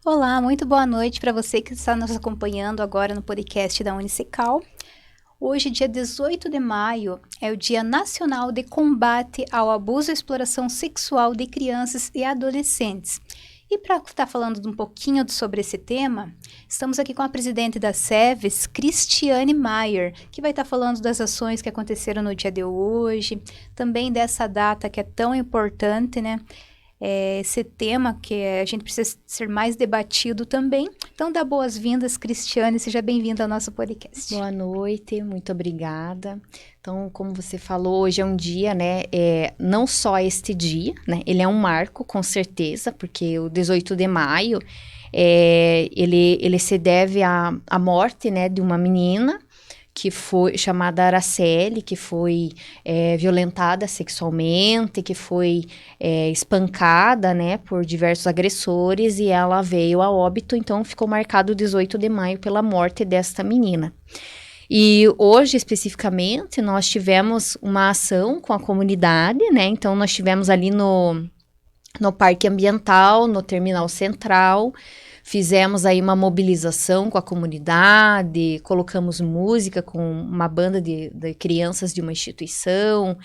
Olá, muito boa noite para você que está nos acompanhando agora no podcast da Unicecal. Hoje, dia 18 de maio, é o Dia Nacional de Combate ao Abuso e Exploração Sexual de Crianças e Adolescentes. E para estar falando um pouquinho sobre esse tema, estamos aqui com a presidente da SEVES, Cristiane Maier, que vai estar falando das ações que aconteceram no dia de hoje, também dessa data que é tão importante, né? Esse tema que a gente precisa ser mais debatido também. Então, dá boas-vindas, Cristiane, seja bem-vinda ao nosso podcast. Boa noite, muito obrigada. Então, como você falou, hoje é um dia, né, não só este dia, né, ele é um marco, com certeza, porque o 18 de maio, ele se deve à morte, né, de uma menina, que foi chamada Araceli, que foi violentada sexualmente, que foi espancada, né, por diversos agressores, e ela veio a óbito, então ficou marcado o 18 de maio pela morte desta menina. E hoje, especificamente, nós tivemos uma ação com a comunidade, né, então nós tivemos ali no Parque Ambiental, no Terminal Central. Fizemos aí uma mobilização com a comunidade, colocamos música com uma banda de crianças de uma instituição.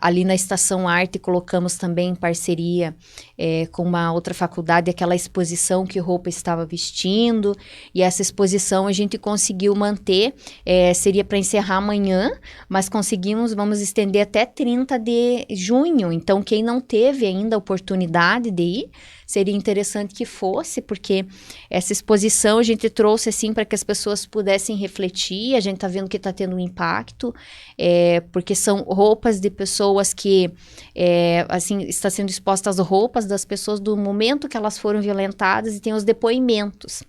Ali na Estação Arte colocamos também em parceria com uma outra faculdade aquela exposição Que Roupa Estava Vestindo, e essa exposição a gente conseguiu manter, seria para encerrar amanhã, mas vamos estender até 30 de junho, então quem não teve ainda a oportunidade de ir, seria interessante que fosse, porque essa exposição a gente trouxe assim para que as pessoas pudessem refletir. A gente está vendo que está tendo um impacto, porque são roupas de pessoas que, assim, está sendo expostas as roupas das pessoas do momento que elas foram violentadas, e tem os depoimentos.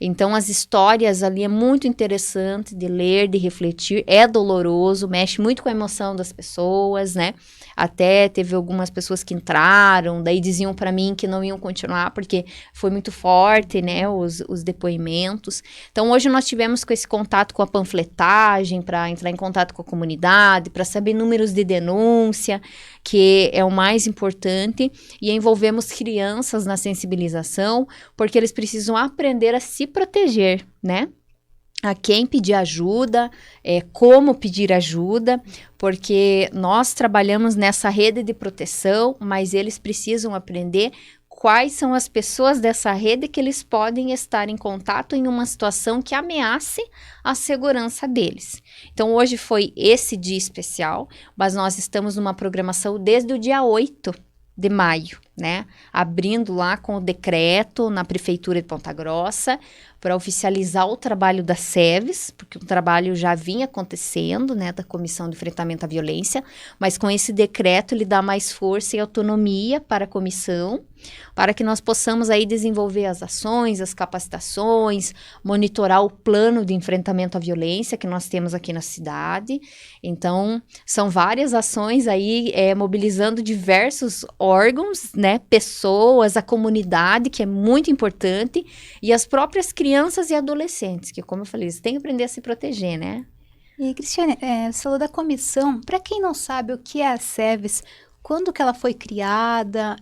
Então, as histórias ali é muito interessante de ler, de refletir, é doloroso, mexe muito com a emoção das pessoas, né? Até teve algumas pessoas que entraram, daí diziam para mim que não iam continuar porque foi muito forte, né, os depoimentos. Então, hoje nós tivemos com esse contato com a panfletagem, para entrar em contato com a comunidade, para saber números de denúncia, que é o mais importante, e envolvemos crianças na sensibilização, porque eles precisam aprender a se proteger, né? A quem pedir ajuda, como pedir ajuda, porque nós trabalhamos nessa rede de proteção, mas eles precisam aprender quais são as pessoas dessa rede que eles podem estar em contato em uma situação que ameace a segurança deles. Então, hoje foi esse dia especial, mas nós estamos numa programação desde o dia 8 de maio, né? Abrindo lá com o decreto na Prefeitura de Ponta Grossa, para oficializar o trabalho da SEVES, porque o trabalho já vinha acontecendo, né, da Comissão de Enfrentamento à Violência, mas com esse decreto ele dá mais força e autonomia para a comissão, para que nós possamos aí desenvolver as ações, as capacitações, monitorar o plano de enfrentamento à violência que nós temos aqui na cidade. Então, são várias ações aí, mobilizando diversos órgãos, né, pessoas, a comunidade, que é muito importante, e as próprias crianças e adolescentes, que, como eu falei, eles têm que aprender a se proteger, né? E, Cristiane, você falou da comissão. Para quem não sabe o que é a SEVES, quando que ela foi criada,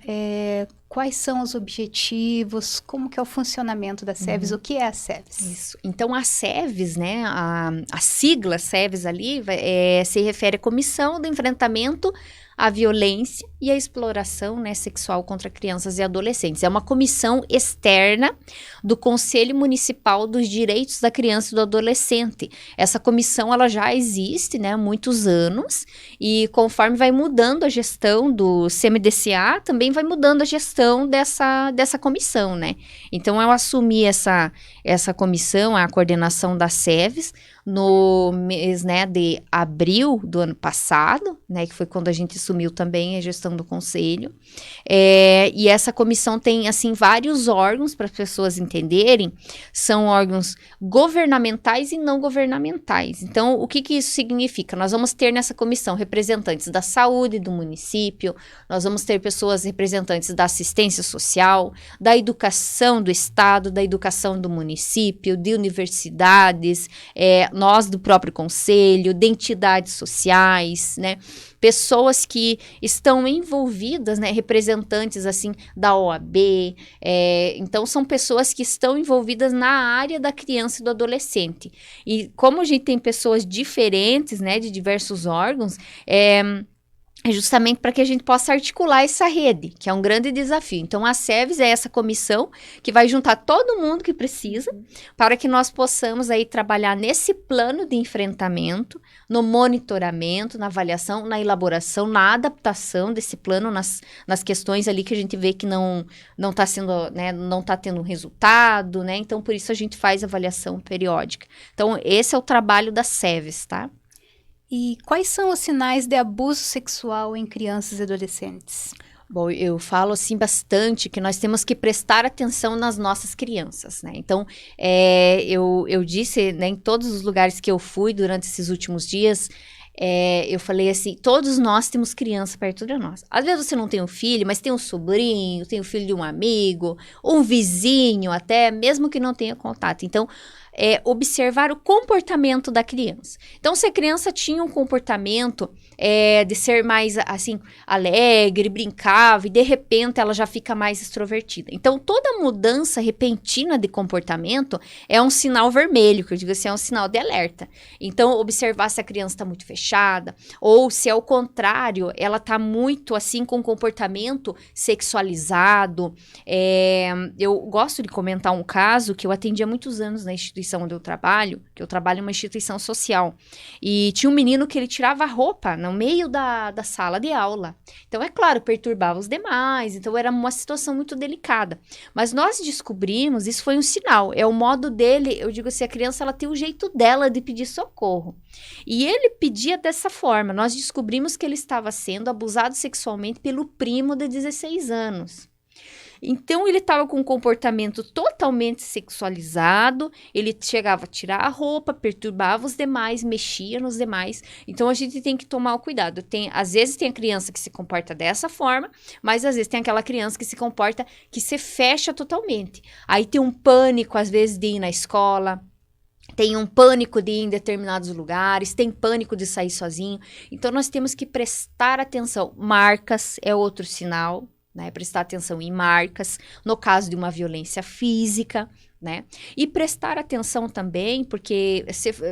quais são os objetivos, como que é o funcionamento da SEVES, o que é a SEVES? Isso. Então, a SEVES, né, a sigla SEVES ali, se refere à Comissão do Enfrentamento à Violência e à Exploração, né, Sexual contra Crianças e Adolescentes. É uma comissão externa do Conselho Municipal dos Direitos da Criança e do Adolescente. Essa comissão, ela já existe, né, há muitos anos, e conforme vai mudando a gestão do CMDCA, também vai mudando a gestão dessa comissão, né? Então, eu assumi essa comissão, a coordenação da SEVES, no mês, né, de abril do ano passado, né, que foi quando a gente assumiu também a gestão do conselho, e essa comissão tem, assim, vários órgãos, para as pessoas entenderem, são órgãos governamentais e não governamentais. Então, o que isso significa? Nós vamos ter nessa comissão representantes da saúde do município, nós vamos ter pessoas representantes da assistência social, da educação do estado, da educação do município, de universidades, nós do próprio conselho, de entidades sociais, né? pessoas que estão envolvidas, né, representantes, assim, da OAB, então são pessoas que estão envolvidas na área da criança e do adolescente. E como a gente tem pessoas diferentes, né, de diversos órgãos, é justamente para que a gente possa articular essa rede, que é um grande desafio. Então, a SEVES é essa comissão que vai juntar todo mundo que precisa para que nós possamos aí trabalhar nesse plano de enfrentamento, no monitoramento, na avaliação, na elaboração, na adaptação desse plano, nas questões ali que a gente vê que não está sendo, né, não está tendo resultado, né? Então, por isso a gente faz avaliação periódica. Então, esse é o trabalho da SEVES, tá? E quais são os sinais de abuso sexual em crianças e adolescentes? Bom, eu falo assim bastante que nós temos que prestar atenção nas nossas crianças, né? Então, eu disse, né, em todos os lugares que eu fui durante esses últimos dias, eu falei assim, todos nós temos criança perto de nós. Às vezes você não tem um filho, mas tem um sobrinho, tem o filho de um amigo, um vizinho até, mesmo que não tenha contato. Então, observar o comportamento da criança. Então, se a criança tinha um comportamento de ser mais, assim, alegre, brincava, e de repente ela já fica mais extrovertida. Então, toda mudança repentina de comportamento é um sinal vermelho, que eu digo assim, é um sinal de alerta. Então, observar se a criança está muito fechada, ou se ao contrário, ela está muito, assim, com comportamento sexualizado. Eu gosto de comentar um caso que eu atendi há muitos anos na instituição onde eu trabalho, que eu trabalho em uma instituição social, e tinha um menino que ele tirava a roupa no meio da sala de aula. Então, é claro, perturbava os demais, então era uma situação muito delicada. Mas nós descobrimos, isso foi um sinal, é o modo dele, eu digo assim, a criança ela tem o jeito dela de pedir socorro. E ele pedia dessa forma, nós descobrimos que ele estava sendo abusado sexualmente pelo primo de 16 anos. Então, ele estava com um comportamento totalmente sexualizado, ele chegava a tirar a roupa, perturbava os demais, mexia nos demais. Então, a gente tem que tomar o cuidado. Às vezes tem a criança que se comporta dessa forma, mas às vezes tem aquela criança que se comporta, que se fecha totalmente. Aí tem um pânico, às vezes, de ir na escola, tem um pânico de ir em determinados lugares, tem pânico de sair sozinho. Então, nós temos que prestar atenção. Marcas é outro sinal, né, prestar atenção em marcas, no caso de uma violência física, né, e prestar atenção também, porque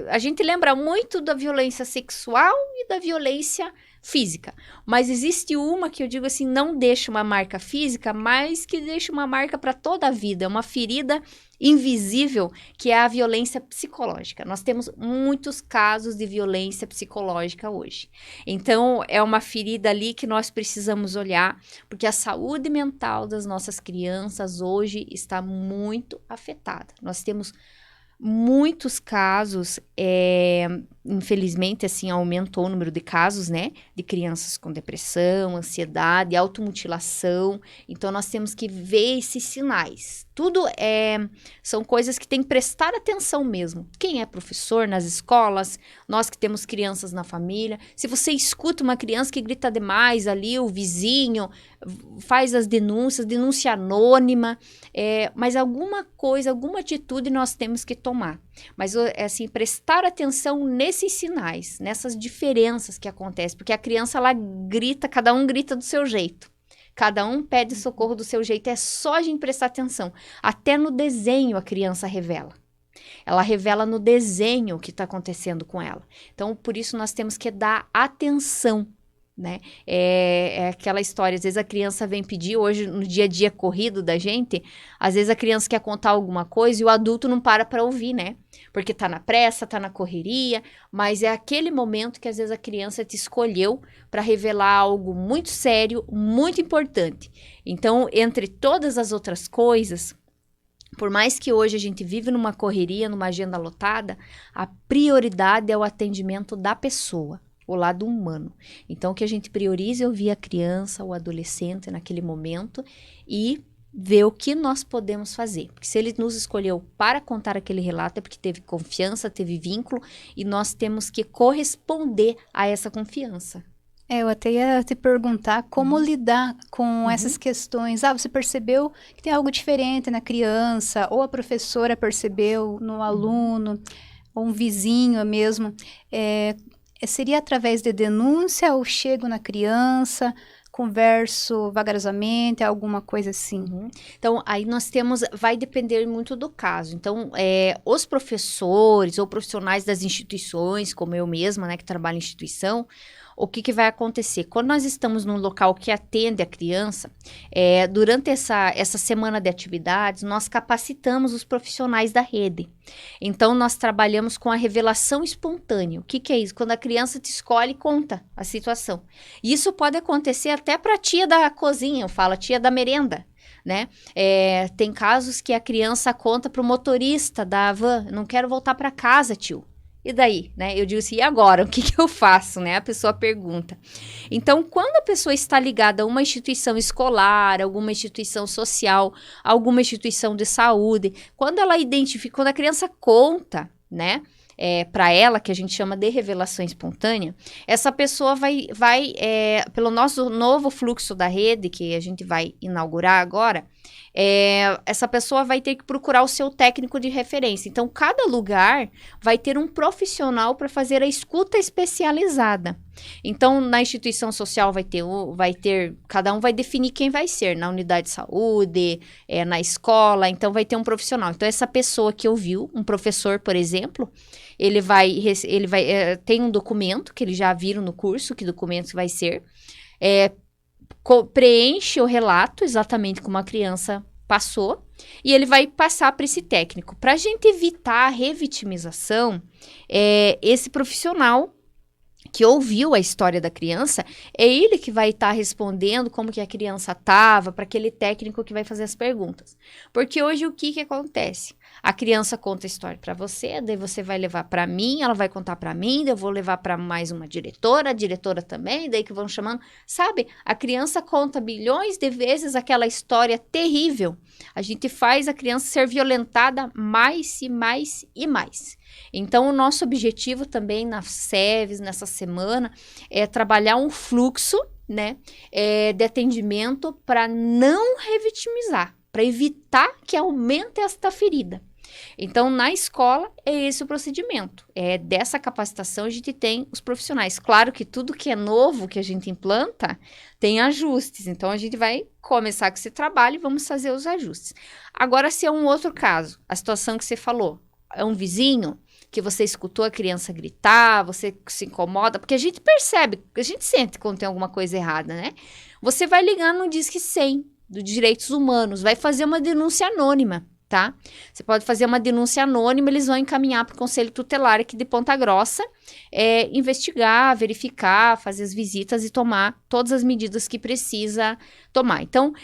a gente lembra muito da violência sexual e da violência física, mas existe uma que eu digo assim, não deixa uma marca física, mas que deixa uma marca para toda a vida, é uma ferida invisível, que é a violência psicológica. Nós temos muitos casos de violência psicológica hoje. Então, é uma ferida ali que nós precisamos olhar, porque a saúde mental das nossas crianças hoje está muito afetada. Nós temos muitos casos, infelizmente, assim, aumentou o número de casos, né, de crianças com depressão, ansiedade, automutilação. Então, nós temos que ver esses sinais. Tudo são coisas que tem que prestar atenção mesmo. Quem é professor nas escolas, nós que temos crianças na família, se você escuta uma criança que grita demais ali, o vizinho faz as denúncias, denúncia anônima, mas alguma coisa, alguma atitude nós temos que tomar. Mas, assim, prestar atenção nesses sinais, nessas diferenças que acontecem, porque a criança, ela grita, cada um grita do seu jeito. Cada um pede socorro do seu jeito, é só a gente prestar atenção. Até no desenho a criança revela. Ela revela no desenho o que está acontecendo com ela. Então, por isso nós temos que dar atenção, né? É aquela história, às vezes a criança vem pedir, hoje no dia a dia corrido da gente, às vezes a criança quer contar alguma coisa e o adulto não para ouvir, né? Porque tá na pressa, tá na correria, mas é aquele momento que às vezes a criança te escolheu para revelar algo muito sério, muito importante. Então, entre todas as outras coisas, por mais que hoje a gente vive numa correria, numa agenda lotada, a prioridade é o atendimento da pessoa, o lado humano. Então, que a gente priorize ouvir a criança, o adolescente naquele momento e ver o que nós podemos fazer. Porque se ele nos escolheu para contar aquele relato é porque teve confiança, teve vínculo e nós temos que corresponder a essa confiança. Eu até ia te perguntar como lidar com essas questões. Você percebeu que tem algo diferente na criança, ou a professora percebeu no aluno, ou um vizinho mesmo. seria através de denúncia ou chego na criança, converso vagarosamente, alguma coisa assim? Então, aí nós temos, vai depender muito do caso. Então, os professores ou profissionais das instituições, como eu mesma, né, que trabalho em instituição, o que vai acontecer? Quando nós estamos num local que atende a criança, durante essa semana de atividades, nós capacitamos os profissionais da rede. Então, nós trabalhamos com a revelação espontânea. O que é isso? Quando a criança te escolhe e conta a situação. E isso pode acontecer até para a tia da cozinha, eu falo, a tia da merenda, né? Tem casos que a criança conta para o motorista da van, não quero voltar para casa, tio. E daí, né? Eu digo assim, e agora? O que eu faço, né? A pessoa pergunta. Então, quando a pessoa está ligada a uma instituição escolar, alguma instituição social, alguma instituição de saúde, quando ela identifica, quando a criança conta, né? Para ela, que a gente chama de revelação espontânea, essa pessoa vai pelo nosso novo fluxo da rede, que a gente vai inaugurar agora, essa pessoa vai ter que procurar o seu técnico de referência. Então, cada lugar vai ter um profissional para fazer a escuta especializada. Então, na instituição social cada um vai definir quem vai ser, na unidade de saúde, na escola, então vai ter um profissional. Então, essa pessoa que ouviu, um professor, por exemplo, ele vai tem um documento que eles já viram no curso, que documento vai ser, preenche o relato exatamente como a criança passou, e ele vai passar para esse técnico. Para a gente evitar a revitimização, esse profissional que ouviu a história da criança, é ele que vai estar respondendo como que a criança estava, para aquele técnico que vai fazer as perguntas. Porque hoje o que acontece? A criança conta a história para você, daí você vai levar para mim, ela vai contar para mim, daí eu vou levar para mais uma diretora, a diretora também, daí que vão chamando. Sabe, a criança conta bilhões de vezes aquela história terrível. A gente faz a criança ser violentada mais e mais e mais. Então, o nosso objetivo também na SEVES, nessa semana, é trabalhar um fluxo, né, de atendimento para não revitimizar, para evitar que aumente esta ferida. Então, na escola, é esse o procedimento. Dessa capacitação, a gente tem os profissionais. Claro que tudo que é novo, que a gente implanta, tem ajustes. Então, a gente vai começar com esse trabalho e vamos fazer os ajustes. Agora, se é um outro caso, a situação que você falou, é um vizinho que você escutou a criança gritar, você se incomoda, porque a gente percebe, a gente sente quando tem alguma coisa errada, né? Você vai ligar no Disque 100 dos Direitos Humanos, vai fazer uma denúncia anônima, tá? Você pode fazer uma denúncia anônima, eles vão encaminhar para o Conselho Tutelar aqui de Ponta Grossa, investigar, verificar, fazer as visitas e tomar todas as medidas que precisa tomar. Então,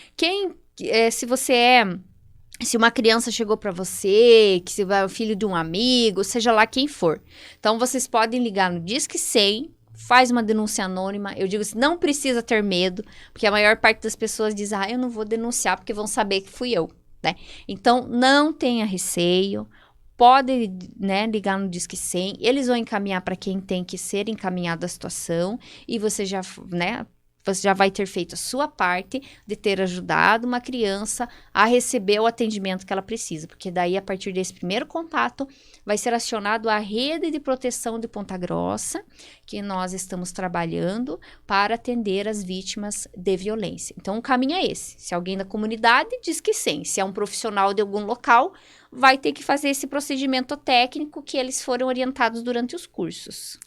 se uma criança chegou para você, que você vai o filho de um amigo, seja lá quem for. Então, vocês podem ligar no Disque 100, faz uma denúncia anônima. Eu digo assim, não precisa ter medo, porque a maior parte das pessoas diz, eu não vou denunciar, porque vão saber que fui eu, né? Então, não tenha receio, pode, né, ligar no Disque 100, eles vão encaminhar para quem tem que ser encaminhado a situação, e você já, né, você já vai ter feito a sua parte de ter ajudado uma criança a receber o atendimento que ela precisa. Porque daí, a partir desse primeiro contato, vai ser acionado a rede de proteção de Ponta Grossa, que nós estamos trabalhando para atender as vítimas de violência. Então, o caminho é esse. Se alguém da comunidade, diz que sim. Se é um profissional de algum local, vai ter que fazer esse procedimento técnico que eles foram orientados durante os cursos.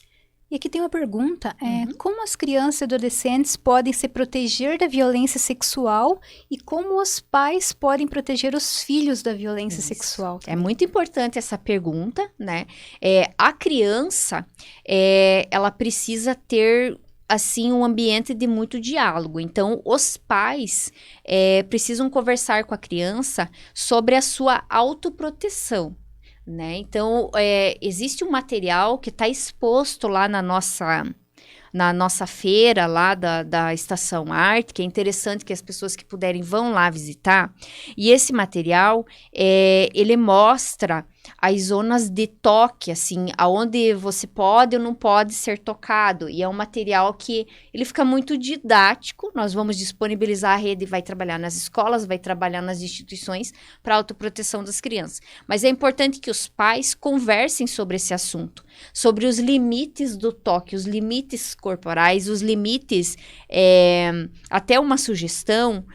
E aqui tem uma pergunta, como as crianças e adolescentes podem se proteger da violência sexual e como os pais podem proteger os filhos da violência sexual? É muito importante essa pergunta, né? A criança, ela precisa ter, assim, um ambiente de muito diálogo. Então, os pais precisam conversar com a criança sobre a sua autoproteção. Né? Então, existe um material que está exposto lá na nossa feira, lá da Estação Arte, que é interessante que as pessoas que puderem vão lá visitar. E esse material, ele mostra as zonas de toque, assim, aonde você pode ou não pode ser tocado. E é um material que ele fica muito didático. Nós vamos disponibilizar a rede, vai trabalhar nas escolas, vai trabalhar nas instituições para autoproteção das crianças. Mas é importante que os pais conversem sobre esse assunto, sobre os limites do toque, os limites corporais, os limites, até uma sugestão,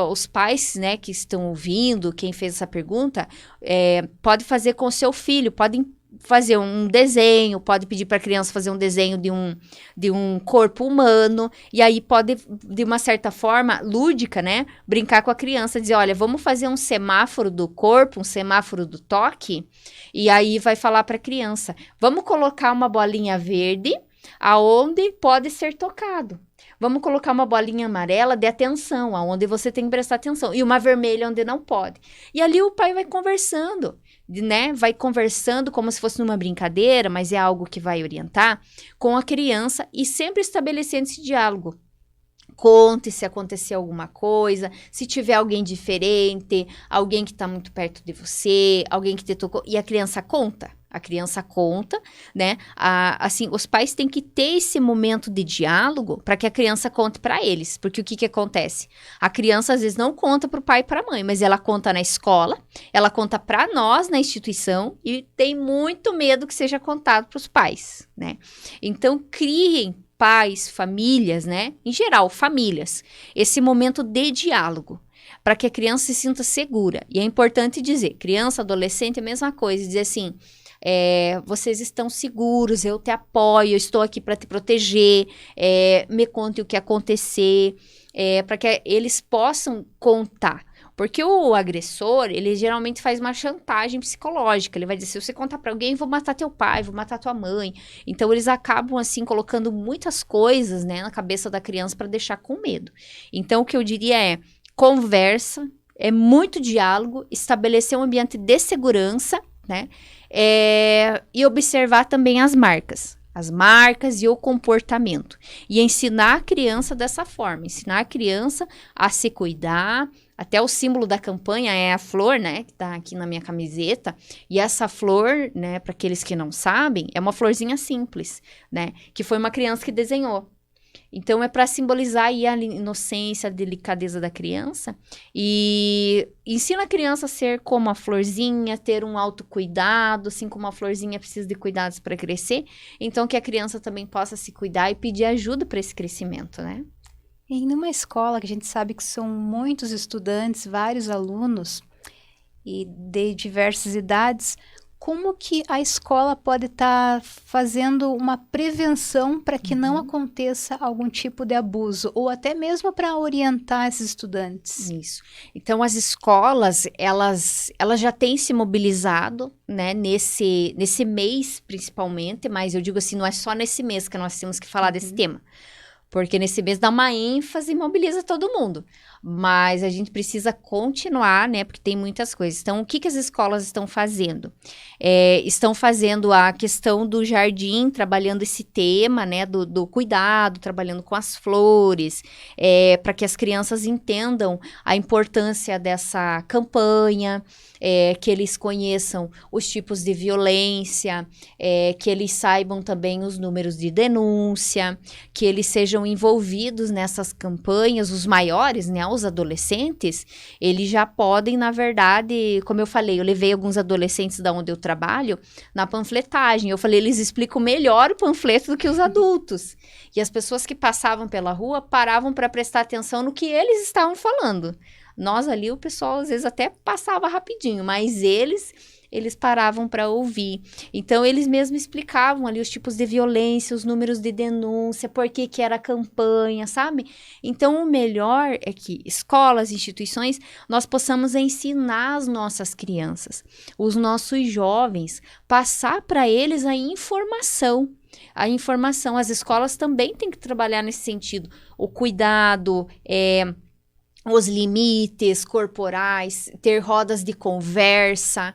os pais, né, que estão ouvindo, quem fez essa pergunta, pode fazer com o seu filho, podem fazer um desenho, pode pedir para a criança fazer um desenho de um corpo humano, e aí pode, de uma certa forma, lúdica, né, brincar com a criança, dizer, olha, vamos fazer um semáforo do corpo, um semáforo do toque, e aí vai falar para a criança, vamos colocar uma bolinha verde, aonde pode ser tocado. Vamos colocar uma bolinha amarela de atenção, aonde você tem que prestar atenção, e uma vermelha onde não pode. E ali o pai vai conversando, né? Vai conversando como se fosse numa brincadeira, mas é algo que vai orientar com a criança e sempre estabelecendo esse diálogo. Conte se acontecer alguma coisa, se tiver alguém diferente, alguém que está muito perto de você, alguém que te tocou, e a criança conta. A criança conta, né? Assim, os pais têm que ter esse momento de diálogo para que a criança conte para eles. Porque o que acontece? A criança, às vezes, não conta para o pai e para a mãe, mas ela conta na escola, ela conta para nós na instituição e tem muito medo que seja contado para os pais, né? Então, criem pais, famílias, né? Em geral, famílias. Esse momento de diálogo, para que a criança se sinta segura. E é importante dizer, criança, adolescente, é a mesma coisa. Dizer assim, vocês estão seguros, eu te apoio, eu estou aqui para te proteger, me conte o que acontecer, para que eles possam contar. Porque o agressor, ele geralmente faz uma chantagem psicológica. Ele vai dizer, se você contar para alguém, vou matar teu pai, vou matar tua mãe. Então, eles acabam, assim, colocando muitas coisas, né, na cabeça da criança para deixar com medo. Então, o que eu diria é, conversa, é muito diálogo, estabelecer um ambiente de segurança, né, e observar também as marcas e o comportamento. E ensinar a criança dessa forma, ensinar a criança a se cuidar. Até o símbolo da campanha é a flor, né, que tá aqui na minha camiseta. E essa flor, né, para aqueles que não sabem, é uma florzinha simples, né, que foi uma criança que desenhou. Então, é para simbolizar aí a inocência, a delicadeza da criança. E ensina a criança a ser como a florzinha, ter um autocuidado, assim como a florzinha precisa de cuidados para crescer. Então, que a criança também possa se cuidar e pedir ajuda para esse crescimento, né? E numa escola que a gente sabe que são muitos estudantes, vários alunos, e de diversas idades, como que a escola pode estar fazendo uma prevenção para que não aconteça algum tipo de abuso, ou até mesmo para orientar esses estudantes? Isso. Então, as escolas, elas já têm se mobilizado, né, nesse mês, principalmente, mas eu digo assim, não é só nesse mês que nós temos que falar desse tema. Porque nesse mês dá uma ênfase e mobiliza todo mundo. Mas a gente precisa continuar, né? Porque tem muitas coisas. Então, o que as escolas estão fazendo? Estão fazendo a questão do jardim, trabalhando esse tema, né? Do cuidado, trabalhando com as flores, para que as crianças entendam a importância dessa campanha, que eles conheçam os tipos de violência, que eles saibam também os números de denúncia, que eles sejam envolvidos nessas campanhas, os maiores, né, os adolescentes, eles já podem, na verdade, como eu falei, eu levei alguns adolescentes da onde eu trabalho na panfletagem, eu falei, eles explicam melhor o panfleto do que os adultos, e as pessoas que passavam pela rua paravam para prestar atenção no que eles estavam falando. Nós ali, o pessoal às vezes até passava rapidinho, mas eles paravam para ouvir. Então, eles mesmos explicavam ali os tipos de violência, os números de denúncia, por que era a campanha, sabe? Então, o melhor é que escolas, instituições, nós possamos ensinar as nossas crianças, os nossos jovens, passar para eles a informação. As escolas também têm que trabalhar nesse sentido. O cuidado, os limites corporais, ter rodas de conversa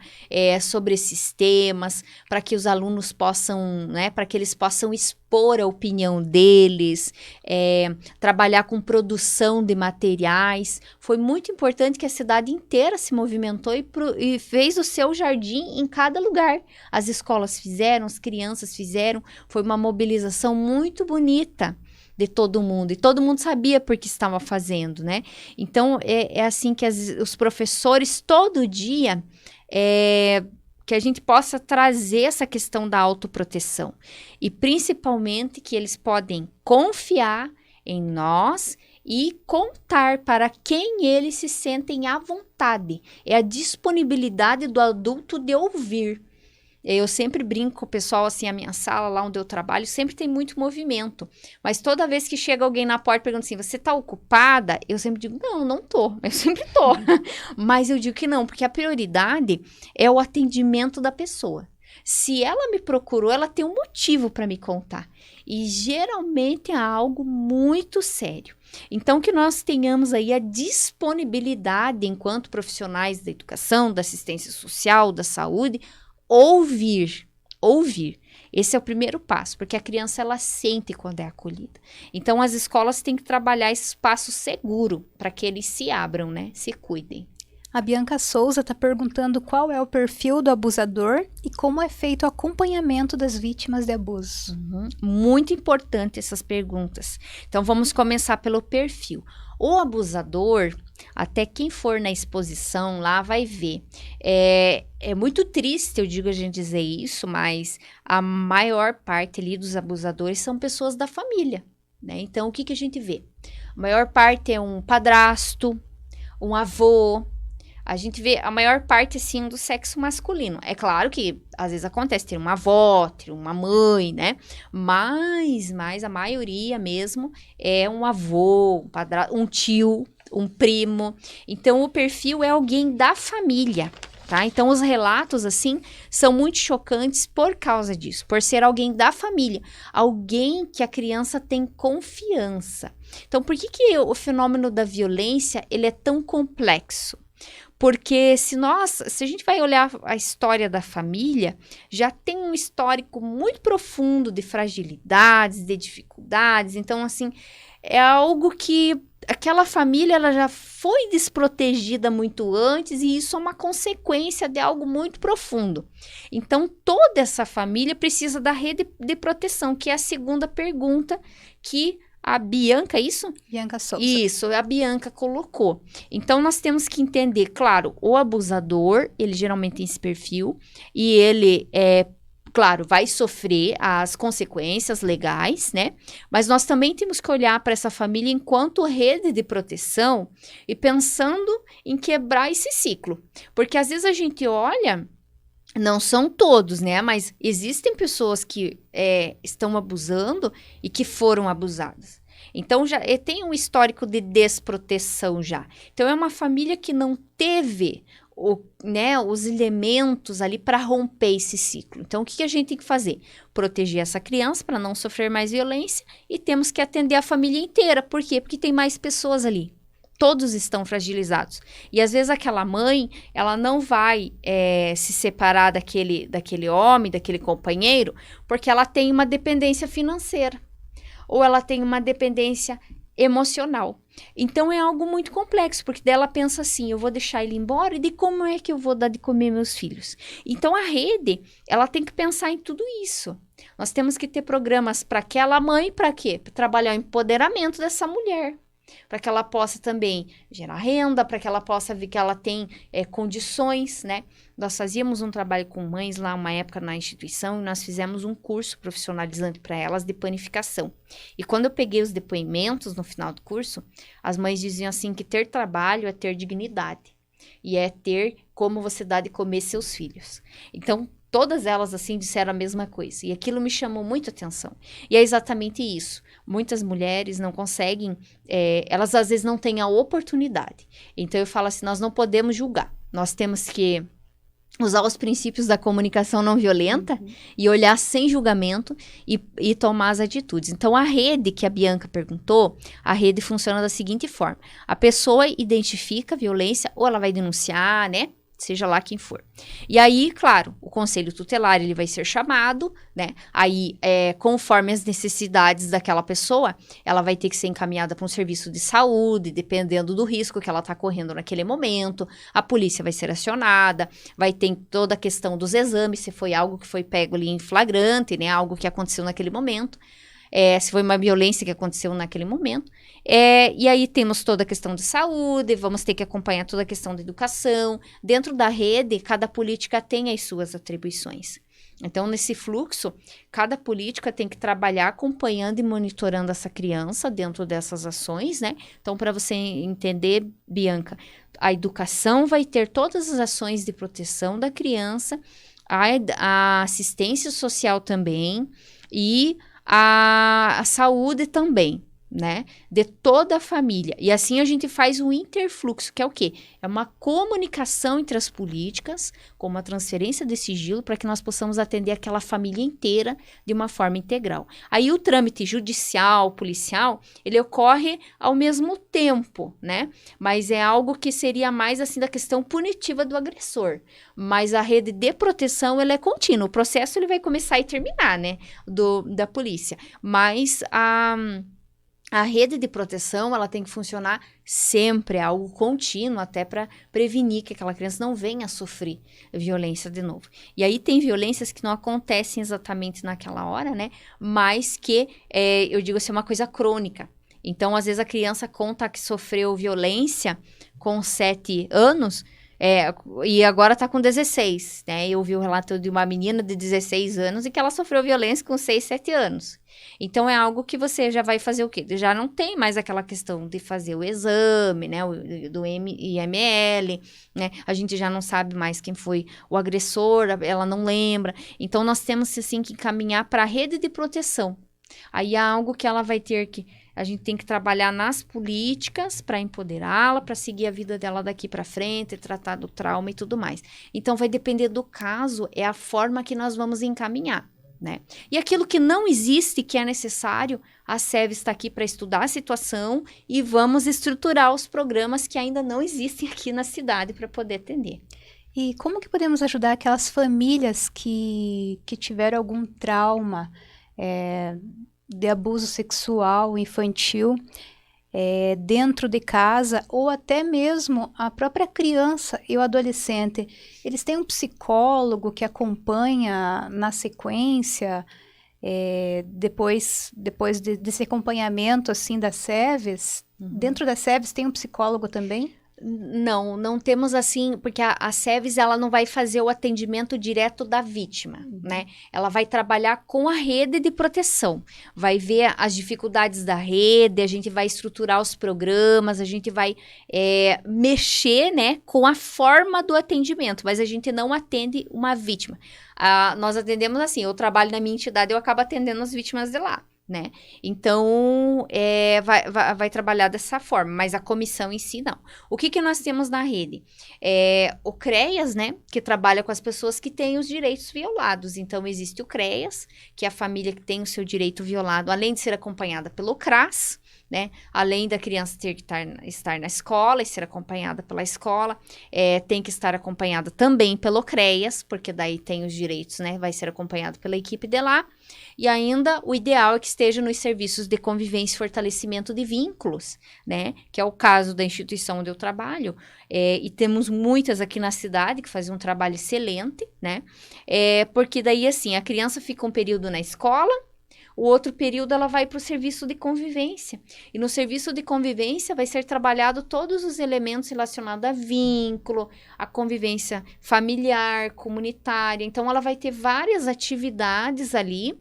sobre esses temas, para que os alunos possam, né, para que eles possam expor a opinião deles, trabalhar com produção de materiais. Foi muito importante que a cidade inteira se movimentou e fez o seu jardim em cada lugar. As escolas fizeram, as crianças fizeram, foi uma mobilização muito bonita de todo mundo, e todo mundo sabia por que estava fazendo, né? Então, é assim que os professores, todo dia, que a gente possa trazer essa questão da autoproteção, e principalmente que eles podem confiar em nós e contar para quem eles se sentem à vontade. É a disponibilidade do adulto de ouvir. Eu sempre brinco com o pessoal, assim, a minha sala, lá onde eu trabalho, sempre tem muito movimento. Mas toda vez que chega alguém na porta perguntando assim, você tá ocupada? Eu sempre digo, não tô. Eu sempre tô. Mas eu digo que não, porque a prioridade é o atendimento da pessoa. Se ela me procurou, ela tem um motivo para me contar. E geralmente é algo muito sério. Então, que nós tenhamos aí a disponibilidade, enquanto profissionais da educação, da assistência social, da saúde, ouvir. Esse é o primeiro passo, porque a criança, ela sente quando é acolhida. Então, as escolas têm que trabalhar esse espaço seguro para que eles se abram, né? Se cuidem. A Bianca Souza está perguntando qual é o perfil do abusador e como é feito o acompanhamento das vítimas de abuso. Muito importante essas perguntas. Então, vamos começar pelo perfil. O abusador, até quem for na exposição lá vai ver. É muito triste, eu digo a gente dizer isso, mas a maior parte ali dos abusadores são pessoas da família, né? Então, o que a gente vê? A maior parte é um padrasto, um avô. A gente vê a maior parte, sim, do sexo masculino. É claro que, às vezes, acontece ter uma avó, ter uma mãe, né? Mas a maioria mesmo é um avô, um padrasto, um tio, um primo. Então, o perfil é alguém da família, tá? Então, os relatos, assim, são muito chocantes por causa disso. Por ser alguém da família. Alguém que a criança tem confiança. Então, por que o fenômeno da violência, ele é tão complexo? Porque se a gente vai olhar a história da família, já tem um histórico muito profundo de fragilidades, de dificuldades. Então, assim, é algo que aquela família, ela já foi desprotegida muito antes, e isso é uma consequência de algo muito profundo. Então, toda essa família precisa da rede de proteção, que é a segunda pergunta que a Bianca, isso? Bianca Souza. Isso, a Bianca colocou. Então, nós temos que entender, claro, o abusador, ele geralmente tem esse perfil, e ele, claro, vai sofrer as consequências legais, né? Mas nós também temos que olhar para essa família enquanto rede de proteção e pensando em quebrar esse ciclo. Porque às vezes a gente olha... Não são todos, né? Mas existem pessoas que estão abusando e que foram abusadas. Então, já tem um histórico de desproteção já. Então, é uma família que não teve os elementos ali para romper esse ciclo. Então, o que a gente tem que fazer? Proteger essa criança para não sofrer mais violência, e temos que atender a família inteira. Por quê? Porque tem mais pessoas ali. Todos estão fragilizados. E às vezes aquela mãe, ela não vai se separar daquele homem, daquele companheiro, porque ela tem uma dependência financeira. Ou ela tem uma dependência emocional. Então é algo muito complexo, porque daí ela pensa assim, eu vou deixar ele embora, e de como é que eu vou dar de comer meus filhos? Então a rede, ela tem que pensar em tudo isso. Nós temos que ter programas para aquela mãe, para quê? Para trabalhar o empoderamento dessa mulher. Para que ela possa também gerar renda, para que ela possa ver que ela tem condições, né? Nós fazíamos um trabalho com mães lá, uma época na instituição, e nós fizemos um curso profissionalizante para elas de panificação. E quando eu peguei os depoimentos no final do curso, as mães diziam assim que ter trabalho é ter dignidade. E é ter como você dá de comer seus filhos. Então, todas elas, assim, disseram a mesma coisa. E aquilo me chamou muito a atenção. E é exatamente isso. Muitas mulheres não conseguem, elas às vezes não têm a oportunidade. Então, eu falo assim, nós não podemos julgar. Nós temos que usar os princípios da comunicação não violenta e olhar sem julgamento e tomar as atitudes. Então, a rede que a Bianca perguntou, a rede funciona da seguinte forma. A pessoa identifica a violência ou ela vai denunciar, né? Seja lá quem for. E aí, claro, o conselho tutelar, ele vai ser chamado, né? Aí, conforme as necessidades daquela pessoa, ela vai ter que ser encaminhada para um serviço de saúde, dependendo do risco que ela está correndo naquele momento. A polícia vai ser acionada, vai ter toda a questão dos exames, se foi algo que foi pego ali em flagrante, né? Algo que aconteceu naquele momento. Se foi uma violência que aconteceu naquele momento. E aí temos toda a questão de saúde, vamos ter que acompanhar toda a questão da educação. Dentro da rede, cada política tem as suas atribuições. Então, nesse fluxo, cada política tem que trabalhar acompanhando e monitorando essa criança dentro dessas ações, né? Então, para você entender, Bianca, a educação vai ter todas as ações de proteção da criança, a assistência social também e a saúde também, né? De toda a família. E assim a gente faz um interfluxo, que é o quê? É uma comunicação entre as políticas, com uma transferência de sigilo, para que nós possamos atender aquela família inteira de uma forma integral. Aí o trâmite judicial, policial, ele ocorre ao mesmo tempo, né? Mas é algo que seria mais assim da questão punitiva do agressor. Mas a rede de proteção, ela é contínua. O processo ele vai começar e terminar, né? Da polícia. Mas a rede de proteção, ela tem que funcionar sempre, é algo contínuo, até para prevenir que aquela criança não venha a sofrer violência de novo. E aí tem violências que não acontecem exatamente naquela hora, né? Mas que, eu digo assim, é uma coisa crônica. Então, às vezes a criança conta que sofreu violência com 7 anos, e agora tá com 16, né? Eu vi o relato de uma menina de 16 anos e que ela sofreu violência com 6, 7 anos. Então, é algo que você já vai fazer o quê? Já não tem mais aquela questão de fazer o exame, né? Do IML, né? A gente já não sabe mais quem foi o agressor, ela não lembra. Então, nós temos, assim, que encaminhar para a rede de proteção. Aí, é algo que ela vai ter que... A gente tem que trabalhar nas políticas para empoderá-la, para seguir a vida dela daqui para frente, tratar do trauma e tudo mais. Então, vai depender do caso, é a forma que nós vamos encaminhar, né? E aquilo que não existe, que é necessário, a SEV está aqui para estudar a situação e vamos estruturar os programas que ainda não existem aqui na cidade para poder atender. E como que podemos ajudar aquelas famílias que tiveram algum trauma, de abuso sexual infantil dentro de casa, ou até mesmo a própria criança e o adolescente? Eles têm um psicólogo que acompanha na sequência, depois desse acompanhamento assim das SEVs? Dentro das SEVs tem um psicólogo também? Não temos assim, porque a SEVES, ela não vai fazer o atendimento direto da vítima, né? Ela vai trabalhar com a rede de proteção, vai ver as dificuldades da rede, a gente vai estruturar os programas, a gente vai mexer, né, com a forma do atendimento, mas a gente não atende uma vítima. Nós atendemos assim, eu trabalho na minha entidade, eu acabo atendendo as vítimas de lá, né? Então, vai trabalhar dessa forma, mas a comissão em si, não. O que nós temos na rede? O CREAS, né? Que trabalha com as pessoas que têm os direitos violados. Então, existe o CREAS, que é a família que tem o seu direito violado, além de ser acompanhada pelo CRAS, né? Além da criança ter que estar na escola e ser acompanhada pela escola, tem que estar acompanhada também pelo CREAS, porque daí tem os direitos, né? Vai ser acompanhado pela equipe de lá. E ainda, o ideal é que esteja nos serviços de convivência e fortalecimento de vínculos, né? Que é o caso da instituição onde eu trabalho. E temos muitas aqui na cidade que fazem um trabalho excelente, né? Porque daí, assim, a criança fica um período na escola, o outro período ela vai para o serviço de convivência. E no serviço de convivência vai ser trabalhado todos os elementos relacionados a vínculo, a convivência familiar, comunitária. Então, ela vai ter várias atividades ali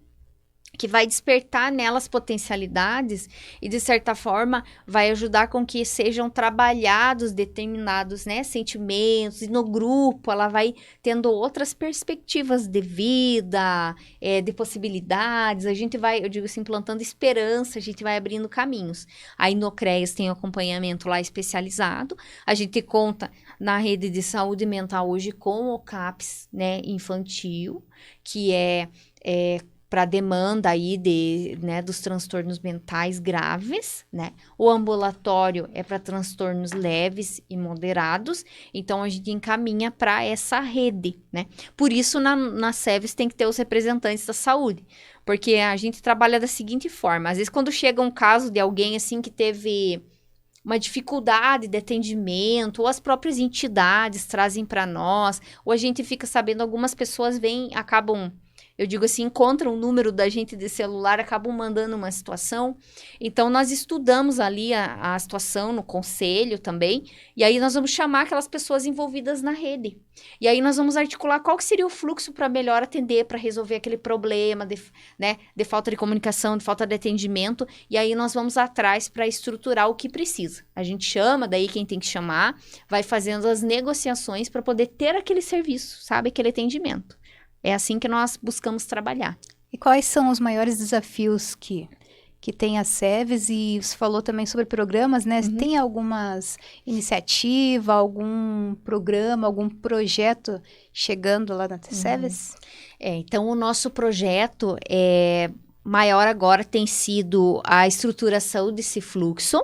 que vai despertar nelas potencialidades e, de certa forma, vai ajudar com que sejam trabalhados determinados, né, sentimentos, e no grupo ela vai tendo outras perspectivas de vida, de possibilidades, a gente vai, eu digo assim, plantando esperança, a gente vai abrindo caminhos. Aí no CREAS tem um acompanhamento lá especializado, a gente conta na rede de saúde mental hoje com o CAPS, né, infantil, que é para demanda aí né, dos transtornos mentais graves, né? O ambulatório é para transtornos leves e moderados, então a gente encaminha para essa rede, né? Por isso na SEVES tem que ter os representantes da saúde, porque a gente trabalha da seguinte forma, às vezes quando chega um caso de alguém assim que teve uma dificuldade de atendimento, ou as próprias entidades trazem para nós, ou a gente fica sabendo, algumas pessoas acabam, eu digo assim, encontram o número da gente de celular, acabam mandando uma situação. Então, nós estudamos ali a situação no conselho também, e aí nós vamos chamar aquelas pessoas envolvidas na rede. E aí nós vamos articular qual que seria o fluxo para melhor atender, para resolver aquele problema de falta de comunicação, de falta de atendimento, e aí nós vamos atrás para estruturar o que precisa. A gente chama, daí quem tem que chamar, vai fazendo as negociações para poder ter aquele serviço, sabe, aquele atendimento. É assim que nós buscamos trabalhar. E quais são os maiores desafios que tem a SEVES? E você falou também sobre programas, né? Uhum. Tem algumas iniciativas, algum programa, algum projeto chegando lá na SEVES? Então, o nosso projeto maior agora tem sido a estruturação desse fluxo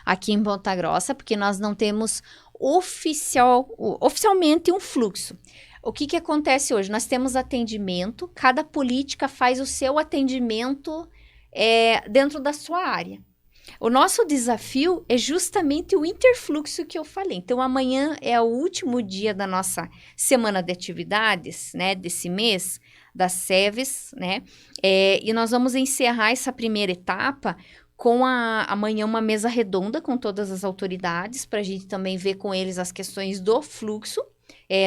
aqui em Ponta Grossa, porque nós não temos oficialmente um fluxo. O que acontece hoje? Nós temos atendimento, cada política faz o seu atendimento dentro da sua área. O nosso desafio é justamente o interfluxo que eu falei. Então, amanhã é o último dia da nossa semana de atividades, né, desse mês, da SEVES, né, e nós vamos encerrar essa primeira etapa com amanhã uma mesa redonda com todas as autoridades, para a gente também ver com eles as questões do fluxo,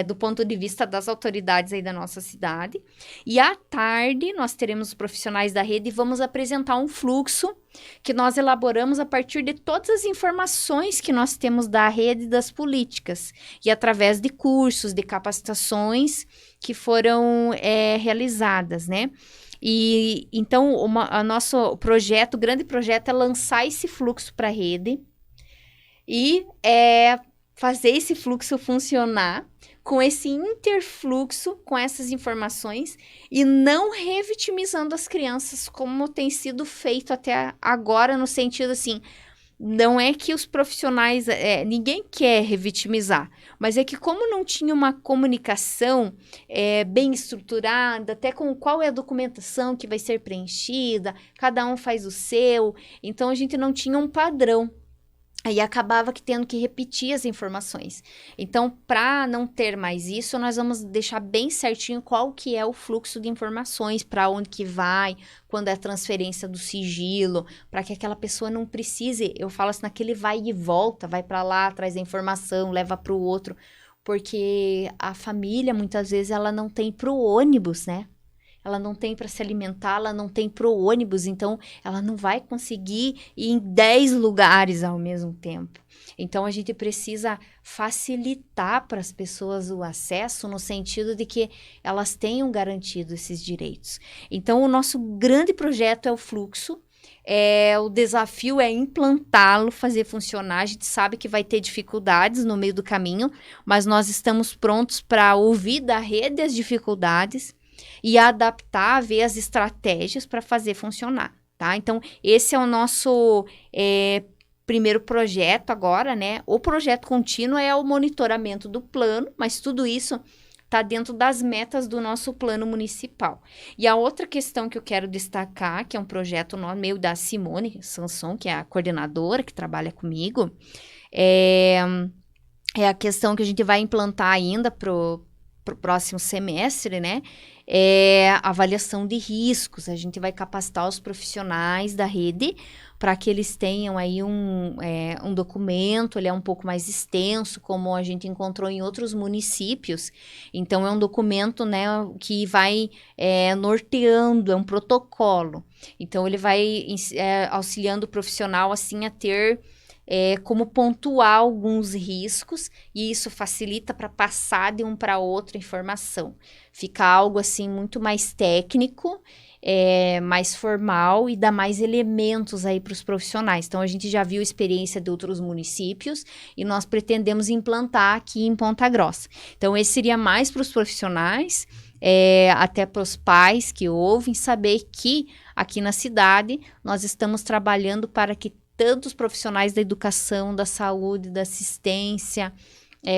do ponto de vista das autoridades aí da nossa cidade. E à tarde, nós teremos os profissionais da rede e vamos apresentar um fluxo que nós elaboramos a partir de todas as informações que nós temos da rede e das políticas, e através de cursos, de capacitações que foram realizadas, né? E então, o nosso projeto, o grande projeto, é lançar esse fluxo para a rede e fazer esse fluxo funcionar com esse interfluxo, com essas informações, e não revitimizando as crianças, como tem sido feito até agora, no sentido assim, não é que os profissionais, ninguém quer revitimizar, mas é que como não tinha uma comunicação bem estruturada, até com qual é a documentação que vai ser preenchida, cada um faz o seu, então a gente não tinha um padrão. Aí acabava tendo que repetir as informações. Então, para não ter mais isso, nós vamos deixar bem certinho qual que é o fluxo de informações, para onde que vai, quando é a transferência do sigilo, para que aquela pessoa não precise, eu falo assim, naquele vai e volta, vai para lá, traz a informação, leva para o outro, porque a família, muitas vezes, ela não tem para o ônibus, né? Ela não tem para se alimentar, ela não tem pro ônibus, então ela não vai conseguir ir em 10 lugares ao mesmo tempo. Então, a gente precisa facilitar para as pessoas o acesso, no sentido de que elas tenham garantido esses direitos. Então, o nosso grande projeto é o fluxo. O desafio é implantá-lo, fazer funcionar. A gente sabe que vai ter dificuldades no meio do caminho, mas nós estamos prontos para ouvir da rede as dificuldades e adaptar, ver as estratégias para fazer funcionar, tá? Então, esse é o nosso primeiro projeto agora, né? O projeto contínuo é o monitoramento do plano, mas tudo isso está dentro das metas do nosso plano municipal. E a outra questão que eu quero destacar, que é um projeto meu da Simone Sanson, que é a coordenadora que trabalha comigo, é a questão que a gente vai implantar ainda para pro próximo semestre, né, é avaliação de riscos. A gente vai capacitar os profissionais da rede para que eles tenham aí um documento, ele é um pouco mais extenso, como a gente encontrou em outros municípios. Então, é um documento, né, que vai norteando, é um protocolo. Então, ele vai auxiliando o profissional, assim, a ter como pontuar alguns riscos, e isso facilita para passar de um para outro informação. Fica algo, assim, muito mais técnico, mais formal, e dá mais elementos aí para os profissionais. Então, a gente já viu experiência de outros municípios e nós pretendemos implantar aqui em Ponta Grossa. Então, esse seria mais para os profissionais, até para os pais que ouvem, saber que aqui na cidade nós estamos trabalhando para que tantos profissionais da educação, da saúde, da assistência,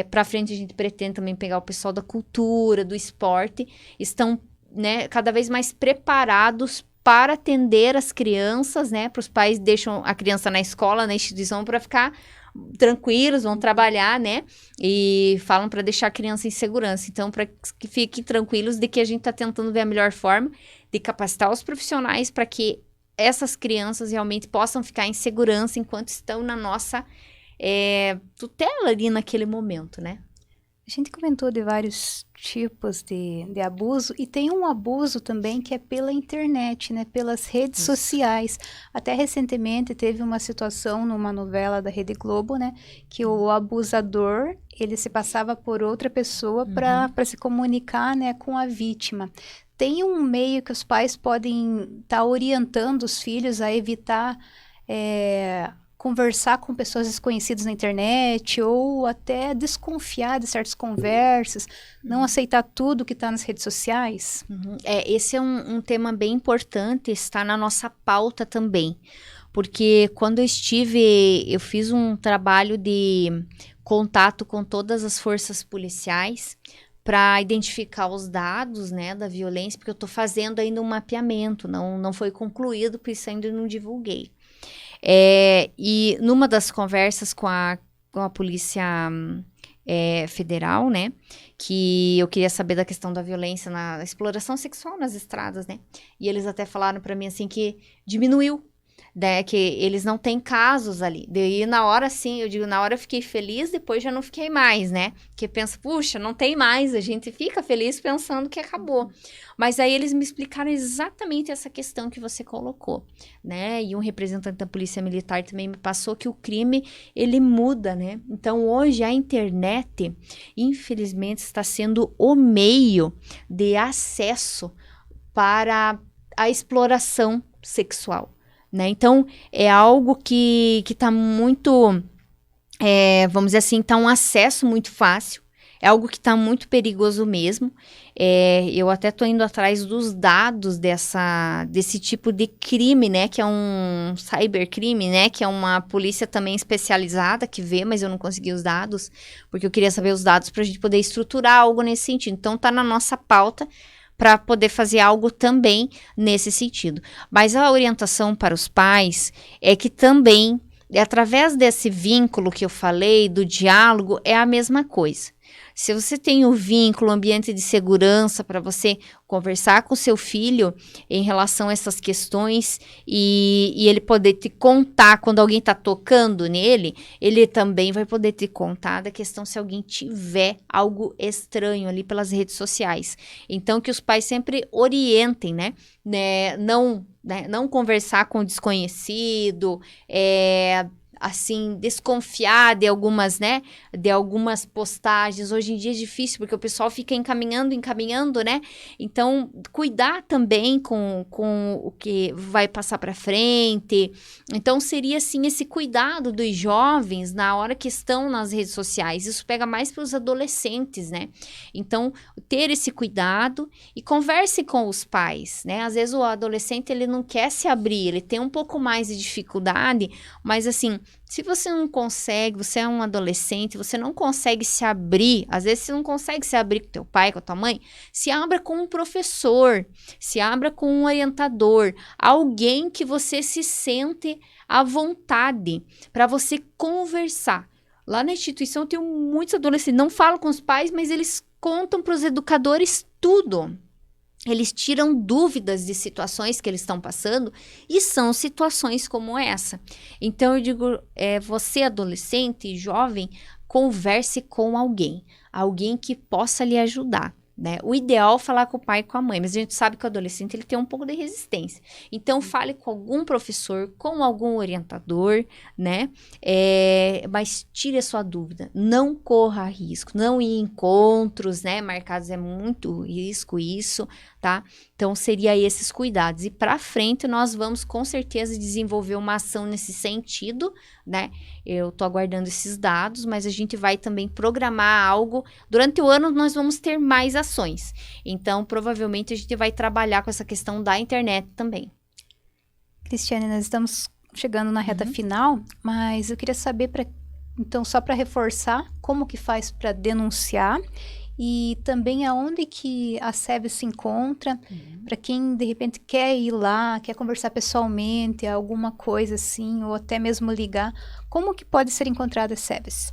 para frente a gente pretende também pegar o pessoal da cultura, do esporte, estão, né, cada vez mais preparados para atender as crianças, né, para os pais deixam a criança na escola, na instituição, para ficar tranquilos, vão trabalhar, né, e falam para deixar a criança em segurança. Então, para que fiquem tranquilos de que a gente está tentando ver a melhor forma de capacitar os profissionais para que essas crianças realmente possam ficar em segurança enquanto estão na nossa tutela ali naquele momento, né? A gente comentou de vários tipos de abuso, e tem um abuso também que é pela internet, né? Pelas redes sociais. Até recentemente teve uma situação numa novela da Rede Globo, né? Que o abusador, ele se passava por outra pessoa para se comunicar, né, com a vítima. Tem um meio que os pais podem estar orientando os filhos a evitar conversar com pessoas desconhecidas na internet, ou até desconfiar de certas conversas, não aceitar tudo que está nas redes sociais? Esse é um tema bem importante, está na nossa pauta também, porque quando eu fiz um trabalho de contato com todas as forças policiais, para identificar os dados, né, da violência, porque eu estou fazendo ainda um mapeamento, não foi concluído, por isso ainda não divulguei. E numa das conversas com a Polícia Federal, né, que eu queria saber da questão da violência na exploração sexual nas estradas, né, e eles até falaram para mim assim que diminuiu, né, que eles não têm casos ali. Daí, na hora, sim, eu digo, na hora eu fiquei feliz, depois já não fiquei mais, né? Porque pensa, puxa, não tem mais, a gente fica feliz pensando que acabou. Mas aí eles me explicaram exatamente essa questão que você colocou, né? E um representante da Polícia Militar também me passou que o crime, ele muda, né? Então, hoje, a internet, infelizmente, está sendo o meio de acesso para a exploração sexual, né? Então, é algo que está muito, vamos dizer assim, está um acesso muito fácil, é algo que está muito perigoso mesmo. Eu até estou indo atrás dos dados desse tipo de crime, né? Que é um cybercrime, né? Que é uma polícia também especializada que vê, mas eu não consegui os dados, porque eu queria saber os dados para a gente poder estruturar algo nesse sentido. Então, está na nossa pauta, para poder fazer algo também nesse sentido. Mas a orientação para os pais é que também, através desse vínculo que eu falei, do diálogo, é a mesma coisa. Se você tem o vínculo, o ambiente de segurança para você conversar com seu filho em relação a essas questões e ele poder te contar quando alguém está tocando nele, ele também vai poder te contar da questão se alguém tiver algo estranho ali pelas redes sociais. Então, que os pais sempre orientem, né? Não conversar com o desconhecido, assim, desconfiar de algumas, né, de algumas postagens. Hoje em dia é difícil, porque o pessoal fica encaminhando, né, então, cuidar também com o que vai passar para frente. Então, seria, assim, esse cuidado dos jovens na hora que estão nas redes sociais. Isso pega mais para os adolescentes, né, então, ter esse cuidado e converse com os pais, né, às vezes o adolescente, ele não quer se abrir, ele tem um pouco mais de dificuldade, mas, assim, se você não consegue, você é um adolescente, você não consegue se abrir, às vezes você não consegue se abrir com teu pai, com a tua mãe, se abra com um professor, se abra com um orientador, alguém que você se sente à vontade para você conversar. Lá na instituição eu tenho muitos adolescentes, não falam com os pais, mas eles contam para os educadores tudo. Eles tiram dúvidas de situações que eles estão passando e são situações como essa. Então, eu digo, você adolescente e jovem, converse com alguém que possa lhe ajudar. Né? O ideal é falar com o pai e com a mãe, mas a gente sabe que o adolescente ele tem um pouco de resistência. Então, fale com algum professor, com algum orientador, né? Mas tire a sua dúvida. Não corra risco. Não ir em encontros, né? Marcados é muito risco isso, tá? Então, seria esses cuidados. E para frente, nós vamos com certeza desenvolver uma ação nesse sentido, né? Eu tô aguardando esses dados, mas a gente vai também programar algo. Durante o ano, nós vamos ter mais ações. Então, provavelmente, a gente vai trabalhar com essa questão da internet também. Cristiane, nós estamos chegando na reta final, mas eu queria saber, então, só para reforçar, como que faz para denunciar e também aonde que a SEBS se encontra, para quem, de repente, quer ir lá, quer conversar pessoalmente, alguma coisa assim, ou até mesmo ligar, como que pode ser encontrada a SEBS?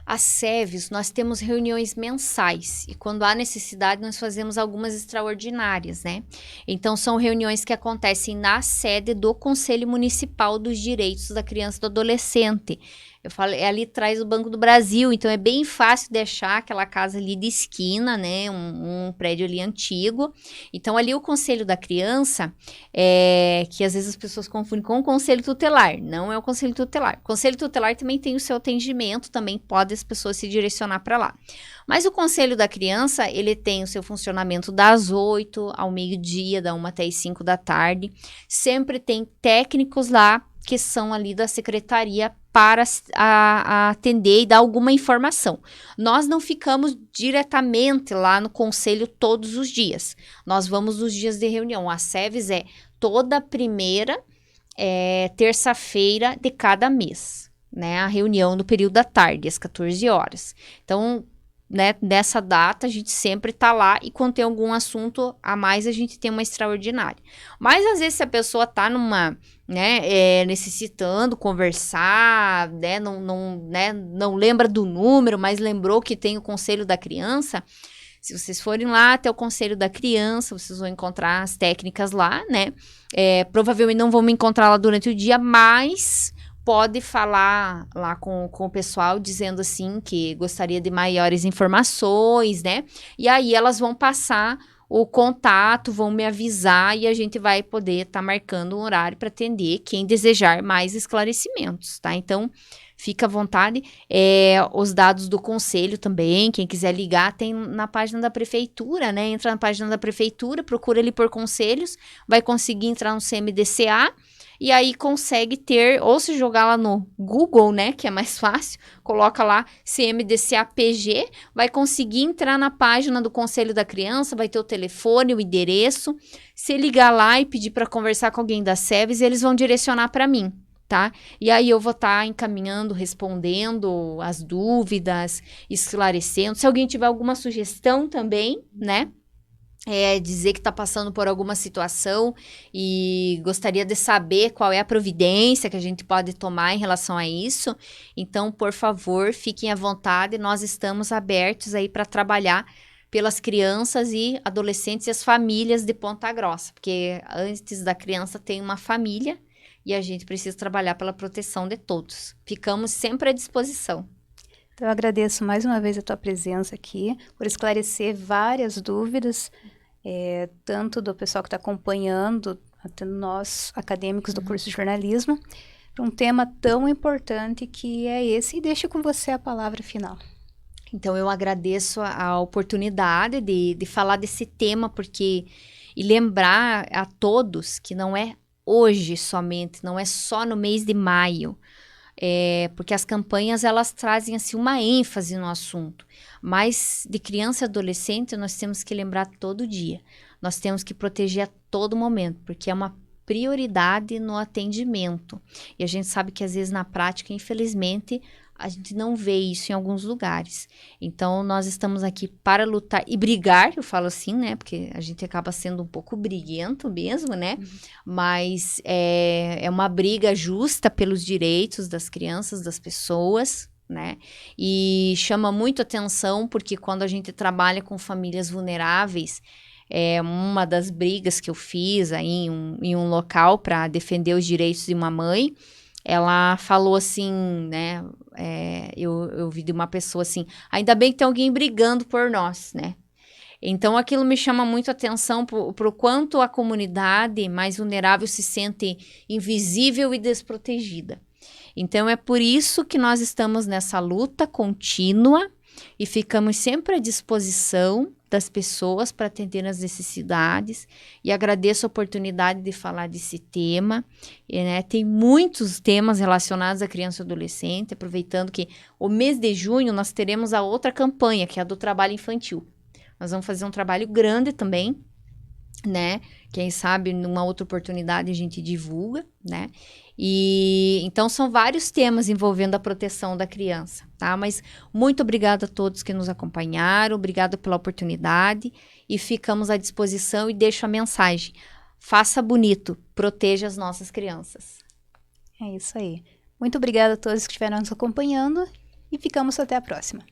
A SEBS, nós temos reuniões mensais e quando há necessidade nós fazemos algumas extraordinárias, né? Então, são reuniões que acontecem na sede do Conselho Municipal dos Direitos da Criança e do Adolescente. Eu falo, é ali atrás do Banco do Brasil, então é bem fácil de achar aquela casa ali de esquina, né? Um prédio ali antigo. Então, ali o Conselho da Criança, que às vezes as pessoas confundem com o Conselho Tutelar. Não é o Conselho Tutelar. O Conselho Tutelar também tem o seu atendimento, também pode as pessoas se direcionar para lá. Mas o Conselho da Criança, ele tem o seu funcionamento das 8 ao meio-dia, da 1 até as 5 da tarde. Sempre tem técnicos lá que são ali da secretaria para atender e dar alguma informação. Nós não ficamos diretamente lá no conselho todos os dias. Nós vamos nos dias de reunião. A SEBS é toda primeira terça-feira de cada mês, né? A reunião no período da tarde, às 14 horas. Então, né, nessa data, a gente sempre tá lá e quando tem algum assunto a mais, a gente tem uma extraordinária. Mas, às vezes, se a pessoa tá numa, né, necessitando conversar, né, não lembra do número, mas lembrou que tem o Conselho da Criança, se vocês forem lá até o Conselho da Criança, vocês vão encontrar as técnicas lá, né, provavelmente não vão me encontrar lá durante o dia, mas pode falar lá com o pessoal dizendo assim que gostaria de maiores informações, né? E aí elas vão passar o contato, vão me avisar e a gente vai poder estar marcando um horário para atender quem desejar mais esclarecimentos, tá? Então, fica à vontade. Os dados do conselho também, quem quiser ligar, tem na página da prefeitura, né? Entra na página da prefeitura, procura ali por conselhos, vai conseguir entrar no CMDCA, e aí consegue ter, ou se jogar lá no Google, né, que é mais fácil, coloca lá CMDCA-PG, vai conseguir entrar na página do Conselho da Criança, vai ter o telefone, o endereço. Se ligar lá e pedir para conversar com alguém da SEBS, eles vão direcionar para mim, tá? E aí eu vou estar encaminhando, respondendo as dúvidas, esclarecendo. Se alguém tiver alguma sugestão também, né? Dizer que está passando por alguma situação e gostaria de saber qual é a providência que a gente pode tomar em relação a isso. Então, por favor, fiquem à vontade, nós estamos abertos aí para trabalhar pelas crianças e adolescentes e as famílias de Ponta Grossa, porque antes da criança tem uma família e a gente precisa trabalhar pela proteção de todos. Ficamos sempre à disposição. Então, eu agradeço mais uma vez a tua presença aqui, por esclarecer várias dúvidas, tanto do pessoal que está acompanhando, até nós, acadêmicos do curso de jornalismo, para um tema tão importante que é esse. E deixo com você a palavra final. Então, eu agradeço a oportunidade de falar desse tema, e lembrar a todos que não é hoje somente, não é só no mês de maio, porque as campanhas, elas trazem assim, uma ênfase no assunto, mas de criança e adolescente nós temos que lembrar todo dia, nós temos que proteger a todo momento, porque é uma prioridade no atendimento, e a gente sabe que às vezes na prática, infelizmente, a gente não vê isso em alguns lugares. Então, nós estamos aqui para lutar e brigar, eu falo assim, né? Porque a gente acaba sendo um pouco briguento mesmo, né? Mas é uma briga justa pelos direitos das crianças, das pessoas, né? E chama muito atenção porque quando a gente trabalha com famílias vulneráveis, uma das brigas que eu fiz aí em um local para defender os direitos de uma mãe, ela falou assim, né? Eu vi de uma pessoa assim, ainda bem que tem alguém brigando por nós, né? Então, aquilo me chama muito atenção para o quanto a comunidade mais vulnerável se sente invisível e desprotegida. Então, é por isso que nós estamos nessa luta contínua e ficamos sempre à disposição das pessoas para atender as necessidades. E agradeço a oportunidade de falar desse tema. Né, tem muitos temas relacionados à criança e adolescente, aproveitando que o mês de junho nós teremos a outra campanha, que é a do trabalho infantil. Nós vamos fazer um trabalho grande também, né? Quem sabe numa outra oportunidade a gente divulga, né? E então são vários temas envolvendo a proteção da criança, tá? Mas muito obrigada a todos que nos acompanharam, obrigada pela oportunidade e ficamos à disposição e deixo a mensagem: faça bonito, proteja as nossas crianças. É isso aí. Muito obrigada a todos que estiveram nos acompanhando e ficamos até a próxima.